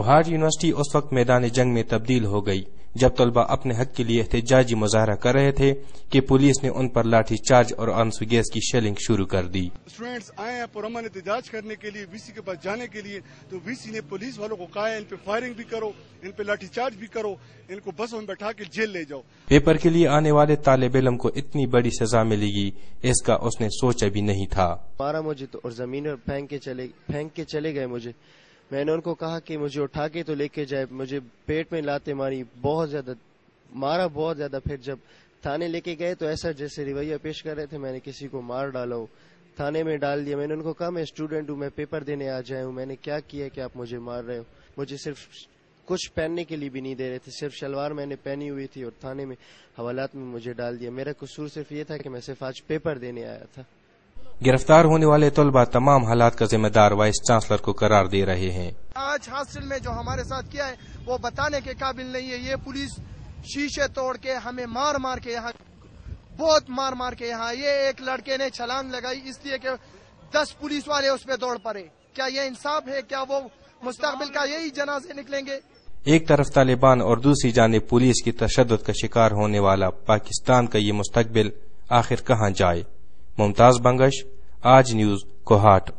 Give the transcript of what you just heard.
Kohat university اس وقت میدان جنگ میں تبدیل ہو گئی جب طلبہ اپنے حق کے لیے احتجاجی مظاہرہ کر رہے تھے کہ پولیس نے ان پر لاٹھی چارج اور آنسو گیس کی شیلنگ شروع کر دی۔ اسٹوڈینٹس آئے ہیں پرامن احتجاج کرنے کے لیے، وی سی کے پاس جانے کے لیے، تو وی سی نے پولیس والوں کو کہا ہے ان پہ فائرنگ بھی کرو، ان پہ لاٹھی چارج بھی کرو، ان کو بسوں میں بیٹھا کے جیل لے جاؤ۔ پیپر کے لیے آنے والے طالب علم کو اتنی بڑی سزا ملے گی اس کا اس نے سوچا بھی نہیں تھا۔ مارا مجھے تو اور زمین پر پھینک کے چلے گئے مجھے۔ میں نے ان کو کہا کہ مجھے اٹھا کے تو لے کے جائے، مجھے پیٹ میں لاتے ماری، بہت زیادہ مارا، بہت زیادہ۔ پھر جب تھانے لے کے گئے تو ایسا جیسے رویہ پیش کر رہے تھے میں نے کسی کو مار ڈالا ہو، تھانے میں ڈال دیا۔ میں نے ان کو کہا میں اسٹوڈنٹ ہوں، میں پیپر دینے آ جایا ہوں، میں نے کیا کیا کہ آپ مجھے مار رہے ہو؟ مجھے صرف کچھ پہننے کے لیے بھی نہیں دے رہے تھے، صرف شلوار میں نے پہنی ہوئی تھی اور تھانے میں حوالات میں مجھے ڈال دیا۔ میرا قصور صرف یہ تھا کہ میں صرف آج پیپر دینے آیا تھا۔ گرفتار ہونے والے طلبہ تمام حالات کا ذمہ دار وائس چانسلر کو قرار دے رہے ہیں۔ آج ہاسٹل میں جو ہمارے ساتھ کیا ہے وہ بتانے کے قابل نہیں ہے۔ یہ پولیس شیشے توڑ کے ہمیں مار مار کے یہاں، بہت مار مار کے یہاں، یہ ایک لڑکے نے چھلانگ لگائی اس لیے کہ 10 پولیس والے اس پہ دوڑ پڑے۔ کیا یہ انصاف ہے؟ کیا وہ مستقبل کا یہی جنازے نکلیں گے؟ ایک طرف طالبان اور دوسری جانب پولیس کی تشدد کا شکار ہونے والا پاکستان کا یہ مستقبل آخر کہاں جائے؟ ممتاز بنگش، آج نیوز، کوہاٹ۔